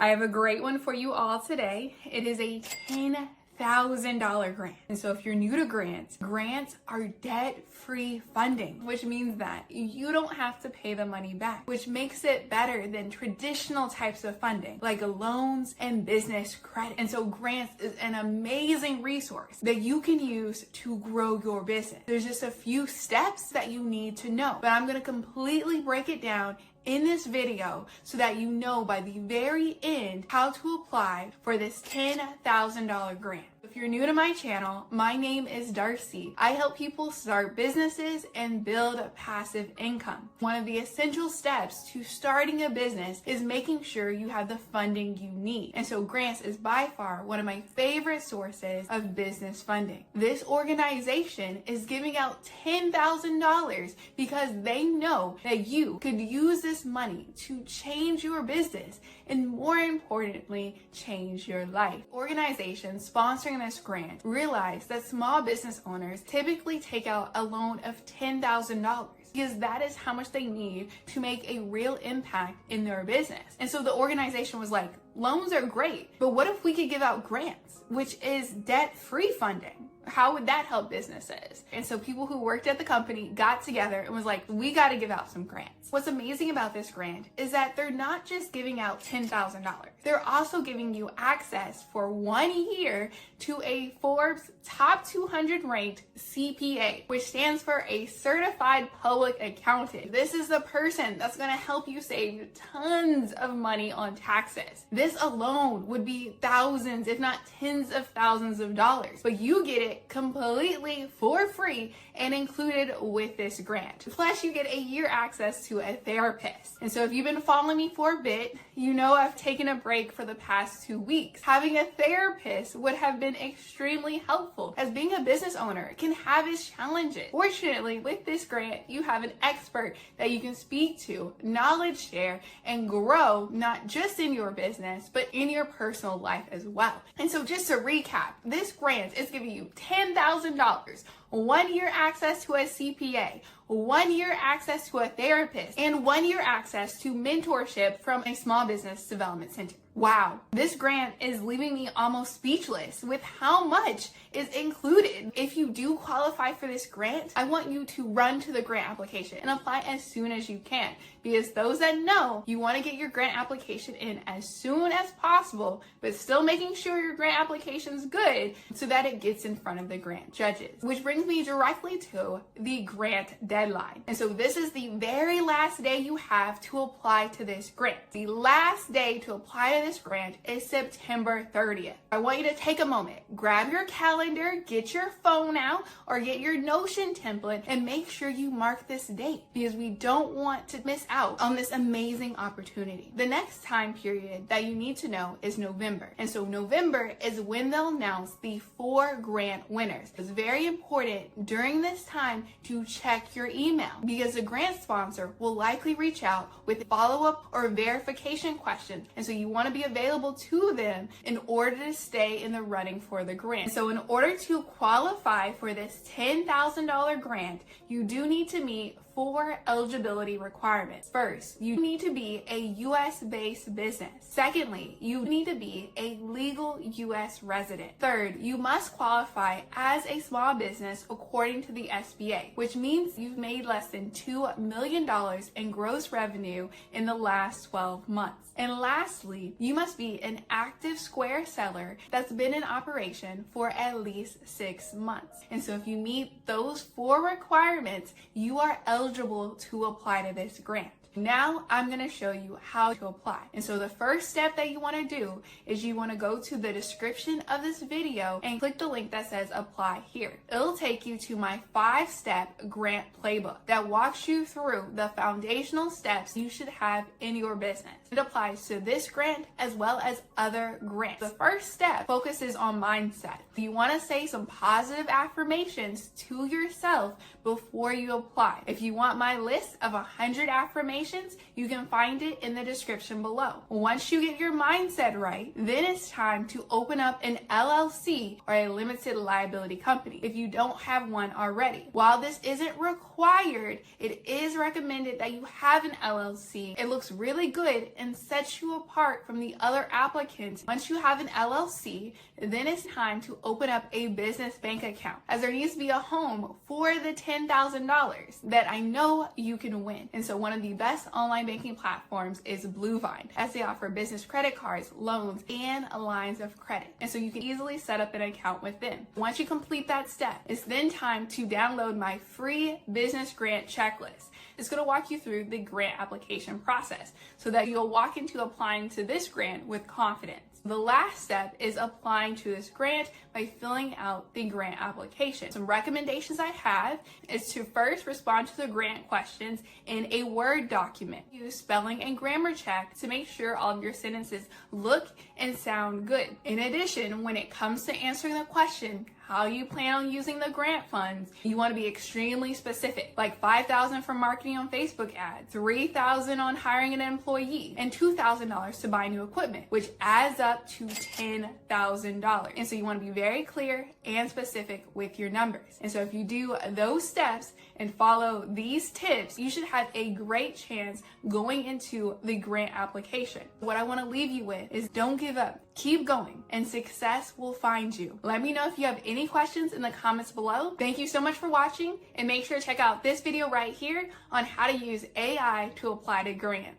I have a great one for you all today. It is a $10,000 grant. And so if you're new to grants are debt-free funding, which means that you don't have to pay the money back, which makes it better than traditional types of funding like loans and business credit. And so grants is an amazing resource that you can use to grow your business. There's just a few steps that you need to know, but I'm going to completely break it down in this video so that you know by the very end how to apply for this $10,000 grant. If you're new to my channel, my name is Darcy. I help people start businesses and build passive income. One of the essential steps to starting a business is making sure you have the funding you need. And so grants is by far one of my favorite sources of business funding. This organization is giving out $10,000 because they know that you could use this money to change your business and, more importantly, change your life. Organizations sponsoring this grant realize that small business owners typically take out a loan of $10,000 because that is how much they need to make a real impact in their business. And so the organization was like, loans are great, but what if we could give out grants, which is debt-free funding? How would that help businesses? And so people who worked at the company got together and was like, we got to give out some grants. What's amazing about this grant is that they're not just giving out $10,000. They're also giving you access for 1 year to a Forbes top 200 ranked CPA, which stands for a certified public accountant. This is the person that's going to help you save tons of money on taxes. This alone would be thousands, if not tens of thousands of dollars, but you get it completely for free and included with this grant. Plus, you get a year access to a therapist. And so if you've been following me for a bit, you know I've taken a break for the past 2 weeks. Having a therapist would have been extremely helpful, as being a business owner can have its challenges. Fortunately, with this grant, you have an expert that you can speak to, knowledge share, and grow not just in your business, but in your personal life as well. And so just to recap, this grant is giving you $10,000, 1 year access to a CPA, 1 year access to a therapist, and 1 year access to mentorship from a small business development center. Wow, this grant is leaving me almost speechless with how much is included. If you do qualify for this grant, I want you to run to the grant application and apply as soon as you can, because those that know, you want to get your grant application in as soon as possible, but still making sure your grant application is good so that it gets in front of the grant judges. Which brings me directly to the grant deadline. And so this is the very last day you have to apply to this grant. The last day to apply to this grant is September 30th. I want you to take a moment, grab your calendar, get your phone out, or get your Notion template and make sure you mark this date, because we don't want to miss out on this amazing opportunity. The next time period that you need to know is November. And so November is when they'll announce the 4 grant winners. It's very important during this time to check your email, because the grant sponsor will likely reach out with follow-up or verification questions. And so you want to be available to them in order to stay in the running for the grant. So in order to qualify for this $10,000 grant, you do need to meet 4 eligibility requirements. First, you need to be a US-based business. Secondly, you need to be a legal US resident. Third, you must qualify as a small business according to the SBA, which means you've made less than $2 million in gross revenue in the last 12 months. And lastly, you must be an active Square seller that's been in operation for at least 6 months. And so if you meet those 4 requirements, you are eligible to apply to this grant. Now I'm going to show you how to apply. And so the first step that you want to do is you want to go to the description of this video and click the link that says apply here. It'll take you to my 5-step grant playbook that walks you through the foundational steps you should have in your business. It applies to this grant as well as other grants. The first step focuses on mindset. You want to say some positive affirmations to yourself before you apply. If you want my list of 100 affirmations, you can find it in the description below. Once you get your mindset right, then it's time to open up an LLC or a limited liability company if you don't have one already. While this isn't required, it is recommended that you have an LLC. It looks really good and sets you apart from the other applicants. Once you have an LLC, then it's time to open up a business bank account, as there needs to be a home for the $10,000 that I know you can win. And so one of the best online banking platforms is Bluevine, as they offer business credit cards, loans, and lines of credit. And so you can easily set up an account with them. Once you complete that step, it's then time to download my free business grant checklist. It's going to walk you through the grant application process so that you'll walk into applying to this grant with confidence. The last step is applying to this grant by filling out the grant application. Some recommendations I have is to first respond to the grant questions in a Word document. Use spelling and grammar check to make sure all of your sentences look and sound good. In addition, when it comes to answering the question, how you plan on using the grant funds, you want to be extremely specific, like $5,000 for marketing on Facebook ads, $3,000 on hiring an employee, and $2,000 to buy new equipment, which adds up to $10,000. And so you want to be very clear and specific with your numbers. And so if you do those steps and follow these tips, you should have a great chance going into the grant application. What I want to leave you with is don't give up. Keep going, and success will find you. Let me know if you have any questions in the comments below. Thank you so much for watching, and make sure to check out this video right here on how to use AI to apply to grants.